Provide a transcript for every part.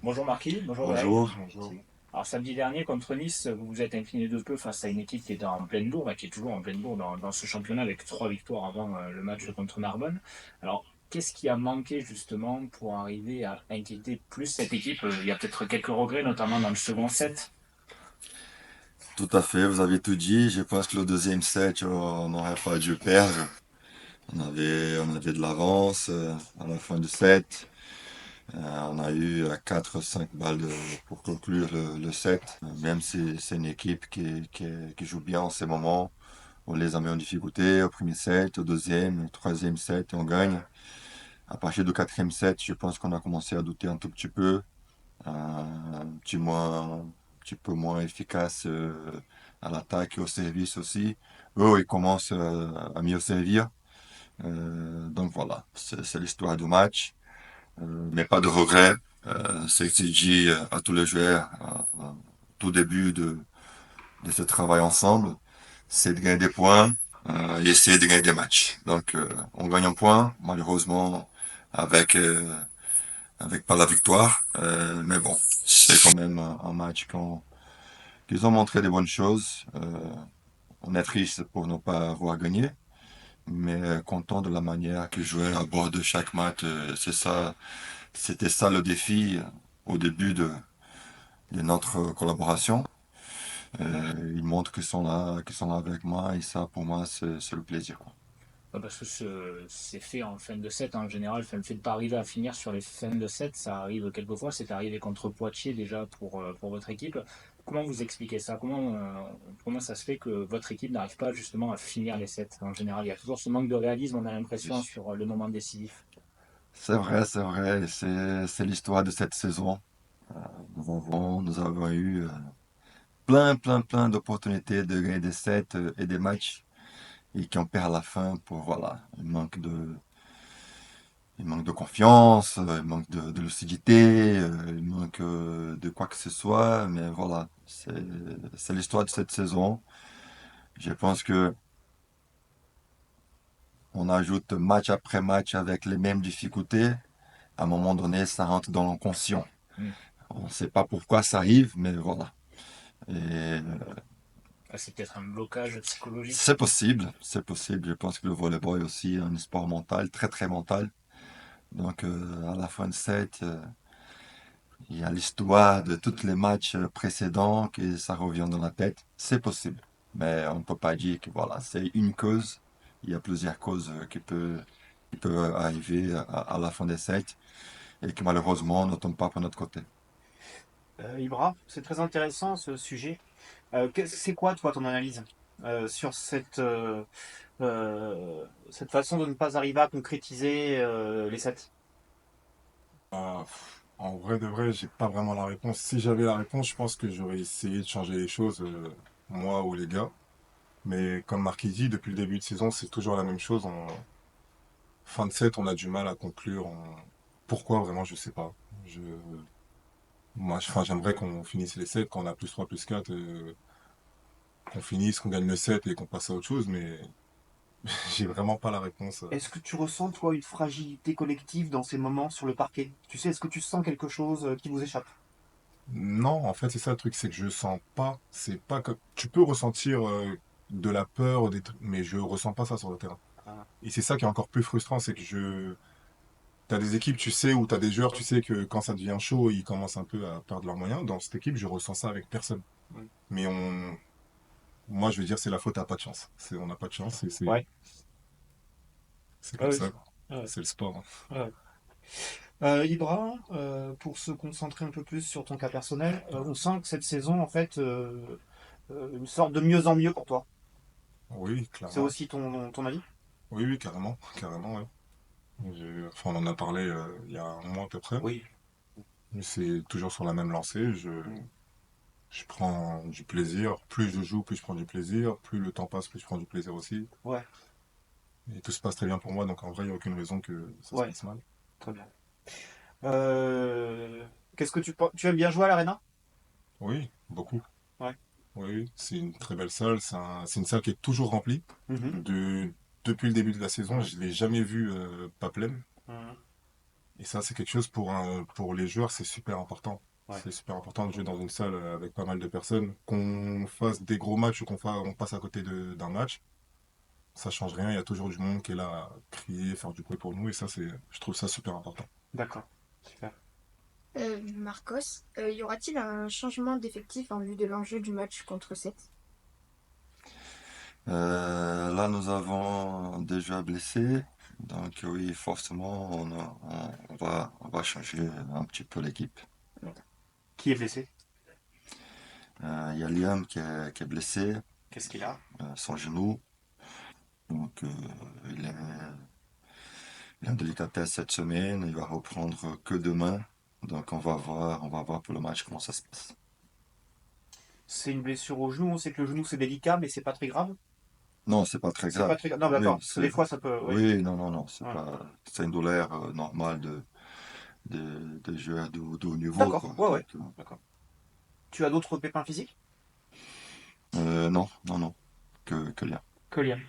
Bonjour Marquis, bonjour Greg. Bonjour. Bonjour. Alors samedi dernier contre Nice, vous vous êtes incliné de peu face à une équipe qui était en pleine bourre, et qui est toujours en pleine bourre dans ce championnat avec 3 victoires avant le match contre Narbonne. Alors qu'est-ce qui a manqué justement pour arriver à inquiéter plus cette équipe? Il y a peut-être quelques regrets, notamment dans le second set. Tout à fait, vous avez tout dit. Je pense que le deuxième set, on n'aurait pas dû perdre. On avait de l'avance à la fin du set. On a eu 4-5 balles pour conclure le set. Même si c'est une équipe qui joue bien en ces moments, on les a mis en difficulté au premier set, au deuxième, au troisième set, et on gagne. À partir du quatrième set, je pense qu'on a commencé à douter un tout petit peu. Un petit peu moins efficace à l'attaque et au service aussi. Eux, ils commencent à mieux servir. Donc voilà, c'est l'histoire du match. Mais pas de regret. C'est ce que j'ai dit à tous les joueurs à tout début de ce travail ensemble. C'est de gagner des points et essayer de gagner des matchs. Donc on gagne un point, malheureusement, avec avec pas la victoire. Mais bon, c'est quand même un match qu'ils ont montré des bonnes choses. On est triste pour ne pas avoir gagné, mais content de la manière que les joueurs abordent chaque match. C'était ça le défi au début de notre collaboration. Ils montrent qu'ils sont là avec moi et ça, pour moi, c'est le plaisir, quoi. Parce que c'est fait en fin de set en général, enfin, le fait de ne pas arriver à finir sur les fins de set, ça arrive quelquefois, c'est arrivé contre Poitiers déjà pour votre équipe. Comment vous expliquez ça? Comment ça se fait que votre équipe n'arrive pas justement à finir les sets en général? Il y a toujours ce manque de réalisme, on a l'impression, sur le moment décisif. C'est vrai, c'est l'histoire de cette saison. Nous avons eu plein d'opportunités de gagner des sets et des matchs et qui en perd à la fin pour, voilà, il manque de confiance, il manque de lucidité, il manque de quoi que ce soit, mais voilà, c'est l'histoire de cette saison. Je pense que on ajoute match après match avec les mêmes difficultés. À un moment donné, ça rentre dans l'inconscient. Hmm. On ne sait pas pourquoi ça arrive, mais voilà. Et Ah, c'est peut-être un blocage psychologique. c'est possible, c'est possible. Je pense que le volleyball est aussi un sport mental, très mental. Donc à la fin de set, il y a l'histoire de tous les matchs précédents que ça revient dans la tête. C'est possible. Mais on ne peut pas dire que voilà, c'est une cause. Il y a plusieurs causes qui peuvent arriver à la fin des sets et qui malheureusement ne tombent pas pour notre côté. Ibra, c'est très intéressant ce sujet. C'est quoi, toi, ton analyse sur cette façon de ne pas arriver à concrétiser les sets? En vrai de vrai, j'ai pas vraiment la réponse. Si j'avais la réponse, je pense que j'aurais essayé de changer les choses, moi ou les gars. Mais comme Marquis dit, depuis le début de saison, c'est toujours la même chose. En fin de set, on a du mal à conclure. Pourquoi vraiment, je sais pas. Je... enfin, j'aimerais qu'on finisse les sets, quand on a plus 3 plus 4, qu'on finisse, qu'on gagne le set et qu'on passe à autre chose, mais j'ai vraiment pas la réponse. Est-ce que tu ressens, toi, une fragilité collective dans ces moments sur le parquet? Tu sais, est-ce que tu sens quelque chose qui vous échappe? Non, en fait, c'est ça le truc, c'est que je sens pas. C'est pas que tu peux ressentir de la peur, mais je ressens pas ça sur le terrain. Ah, Et c'est ça qui est encore plus frustrant, c'est que t'as des équipes, tu sais, ou t'as des joueurs, tu sais que quand ça devient chaud, ils commencent un peu à perdre leurs moyens. Dans cette équipe, je ressens ça avec personne. mm. Mais moi, je veux dire, c'est la faute à pas de chance. On n'a pas de chance et Ouais. c'est Ah comme oui. ça. Ah ouais. C'est le sport, hein. Ah ouais. Ibra, pour se concentrer un peu plus sur ton cas personnel, on sent que cette saison, en fait, une sorte de mieux en mieux pour toi. Oui, C'est clairement. aussi ton avis? Oui, oui, carrément, carrément, ouais. Enfin, on en a parlé il y a un mois à peu près. Oui. Mais c'est toujours sur la même lancée. Mm. Je prends du plaisir. Plus je joue, plus je prends du plaisir. Plus le temps passe, plus je prends du plaisir aussi. Ouais, Et tout se passe très bien pour moi, donc en vrai, il n'y a aucune raison que ça se ouais, passe mal. très bien. Euh, Qu'est-ce que tu aimes bien jouer à l'arena? Oui, beaucoup. Ouais. Oui, oui. C'est une très belle salle. C'est une salle qui est toujours remplie. Mhm. De... Depuis le début de la saison, Ouais. je ne l'ai jamais vue pas pleine. Mhm. Et ça, c'est quelque chose pour les joueurs, c'est super important. Ouais. C'est super important de jouer dans une salle avec pas mal de personnes. Qu'on fasse des gros matchs ou on passe à côté d'un match, ça change rien. Il y a toujours du monde qui est là à crier, faire du bruit pour nous. Et ça, je trouve ça super important. D'accord. Super. Marcos, y aura-t-il un changement d'effectif en vue de l'enjeu du match contre 7? Là, nous avons déjà blessé. Donc oui, forcément, on va changer un petit peu l'équipe. Qui est blessé? Il y a Liam qui est blessé, Qu'est-ce qu'il a? son genou. Donc il est, il a une délicatesse cette semaine. Il va reprendre que demain. Donc on va voir pour le match comment ça se passe. C'est une blessure au genou. On sait que le genou c'est délicat, mais c'est pas très grave. Non, c'est pas très C'est pas grave. très grave. Non, Oui, d'accord. Parce que des fois ça peut. Oui. oui, non, non, non, Ouais. c'est une douleur normale de joueurs de haut niveau, D'accord. quoi. Ouais, ouais. Donc, D'accord. Tu as d'autres pépins physiques? non, non, non, que Liam. Que Liam.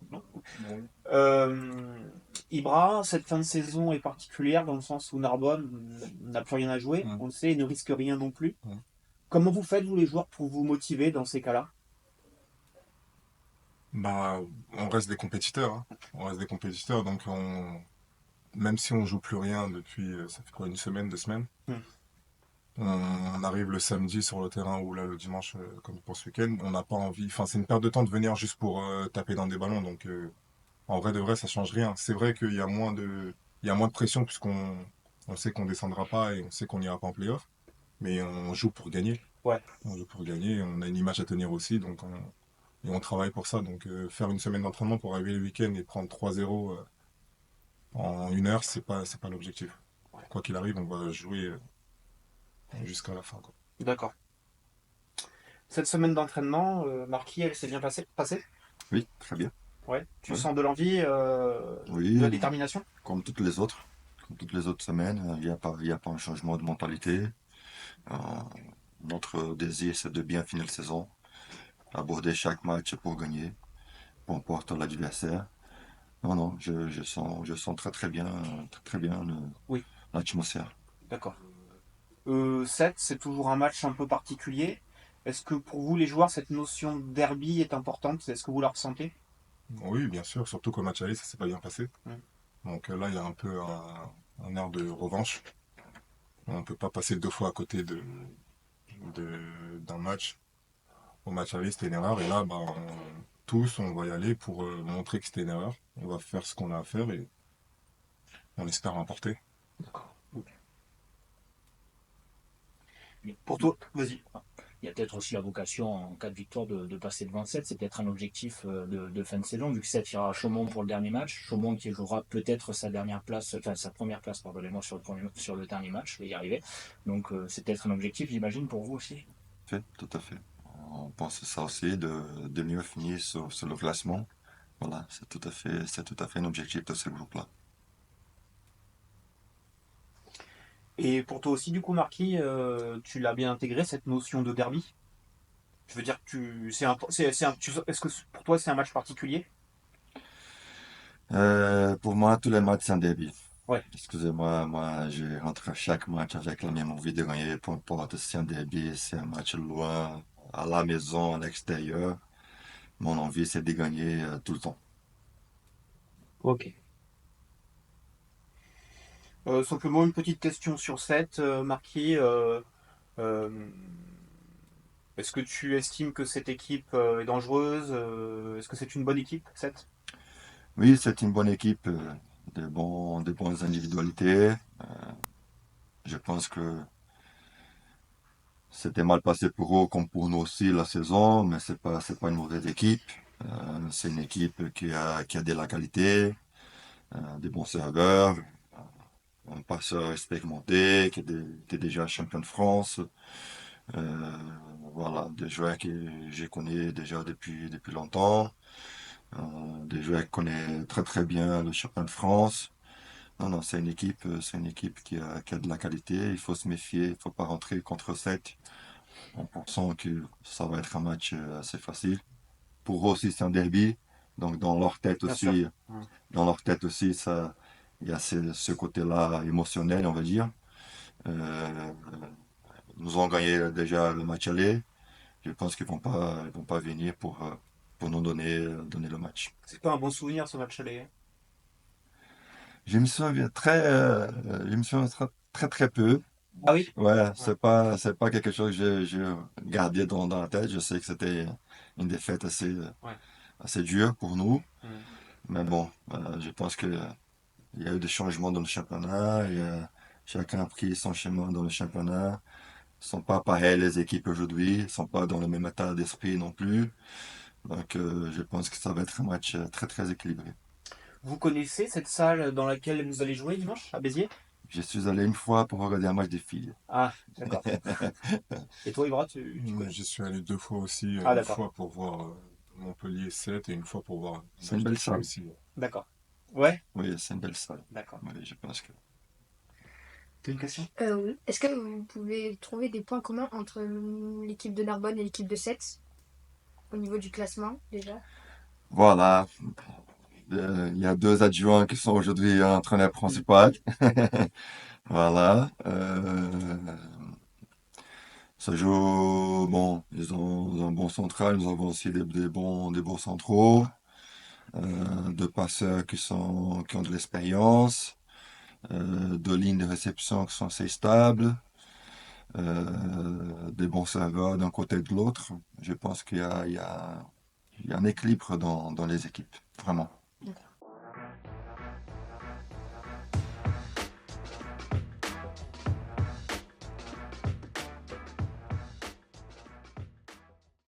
Bon. Ibra, cette fin de saison est particulière dans le sens où Narbonne n'a plus rien à jouer, Mm. on le sait, et ne risque rien non plus. Mm. Comment vous faites, vous les joueurs, pour vous motiver dans ces cas-là? Bah, on reste des compétiteurs, hein. On reste des compétiteurs, donc même si on joue plus rien depuis, ça fait quoi, une semaine, 2 semaines, Hmm. on arrive le samedi sur le terrain ou là le dimanche, comme pour ce week-end, on n'a pas envie, enfin c'est une perte de temps de venir juste pour taper dans des ballons, donc en vrai de vrai ça change rien. C'est vrai il y a moins de pression puisqu'on sait qu'on descendra pas et on sait qu'on n'ira pas en play-off, mais on joue pour gagner. Ouais, On joue pour gagner, on a une image à tenir aussi, et on travaille pour ça. Donc faire une semaine d'entraînement pour arriver le week-end et prendre 3-0 en 1 heure, c'est pas l'objectif. Quoi qu'il arrive, on va jouer jusqu'à la fin, quoi. d'accord. Cette semaine d'entraînement, Marquis, elle s'est bien passée? Oui, très bien. Ouais. Tu Ouais. sens de l'envie, Oui, de la détermination? comme toutes les autres. Comme toutes les autres semaines, il y a pas un changement de mentalité. Euh, notre désir, c'est de bien finir la saison, aborder chaque match pour gagner, peu importe l'adversaire. Non, non, je sens très très bien, très, très bien Oui, l'atmosphère. d'accord. 7, c'est toujours un match un peu particulier. Est-ce que pour vous, les joueurs, cette notion de derby est importante? Est-ce que vous la ressentez? Oui, bien sûr, surtout qu'au match aller, ça s'est pas bien passé. Mm. Donc là, il y a un peu un air de revanche. On ne peut pas passer 2 fois à côté d'un match. Au match aller, c'était une erreur. Et là, bah, tous, on va y aller pour montrer que c'était une erreur. On va faire ce qu'on a à faire et on espère l'emporter. D'accord. Mais Pour toi, vas-y. il y a peut-être aussi la vocation, en cas de victoire, de passer devant 7. C'est peut-être un objectif de fin de saison, vu que 7 ira à Chaumont pour le dernier match. Chaumont qui jouera peut-être sa dernière place, enfin sa première place, pardonnez-moi, sur le dernier match, je vais y arriver. Donc c'est peut-être un objectif, j'imagine, pour vous aussi. Tout à fait. On pense ça aussi, de mieux finir sur le classement. Voilà, c'est tout à fait un objectif de ce groupe-là. Et pour toi aussi, du coup, Marquis, tu l'as bien intégré, cette notion de derby? Je veux dire que est-ce que pour toi, c'est un match particulier? Pour moi, tous les matchs, c'est un derby. Ouais, Excusez-moi, moi, je rentre à chaque match avec la même envie de gagner, peu importe si c'est un derby, c'est un match loin, à la maison, à l'extérieur. Mon envie, c'est de gagner tout le temps. ok. Simplement une petite question sur 7, Marquis. Euh, Est-ce que tu estimes que cette équipe est dangereuse? Est-ce que c'est une bonne équipe, 7? Oui, c'est une bonne équipe, de bonnes individualités. Je pense que c'était mal passé pour eux comme pour nous aussi la saison, mais c'est pas une mauvaise équipe. C'est une équipe qui a de la qualité, des bons serveurs, un passeur expérimenté, qui est déjà champion de France. Euh, voilà, des joueurs que je connais déjà depuis longtemps. Des joueurs qui connaissent très très bien le champion de France. Non, non, c'est une équipe qui a de la qualité. Il faut se méfier, il faut pas rentrer contre 7 en pensant que ça va être un match assez facile. Pour eux aussi, c'est un derby. Donc Bien sûr. dans leur tête aussi, il y a ce côté-là émotionnel, on va dire. Euh, Nous ont gagné déjà le match aller. Je pense qu'ils vont pas venir pour nous donner le match. C'est pas un bon souvenir ce match aller, hein. Je me souviens je me souviens très peu. Ah oui? Ouais, Ouais. c'est pas quelque chose que j'ai gardé dans la tête. Je sais que c'était une défaite Ouais. assez dure pour nous. Mm. Mais bon, je pense que il y a eu des changements dans le championnat. Chacun a pris son chemin dans le championnat. Ils sont pas pareils les équipes aujourd'hui. Ils sont pas dans le même état d'esprit non plus. Donc, je pense que ça va être un match très équilibré. Vous connaissez cette salle dans laquelle vous allez jouer dimanche à Béziers? Je suis allé une fois pour regarder un match des filles. Ah, d'accord. Et toi, Ibra, tu connais? J'y suis allé 2 fois aussi, Ah, une d'accord. fois pour voir Montpellier 7 et une fois pour voir un C'est une match de belle filles salle. aussi. D'accord. Ouais, Oui, c'est une belle salle. d'accord. Oui, je pense que. T'as une question? Oui. Est-ce que vous pouvez trouver des points communs entre l'équipe de Narbonne et l'équipe de Sète au niveau du classement déjà? Voilà. Il y a deux adjoints qui sont aujourd'hui entraîneurs principaux. Voilà. Ça joue, bon, ils ont un bon central, nous avons aussi des bons centraux, deux passeurs qui ont de l'expérience, deux lignes de réception qui sont assez stables, des bons serveurs d'un côté et de l'autre. Je pense il y a un équilibre dans les équipes, vraiment.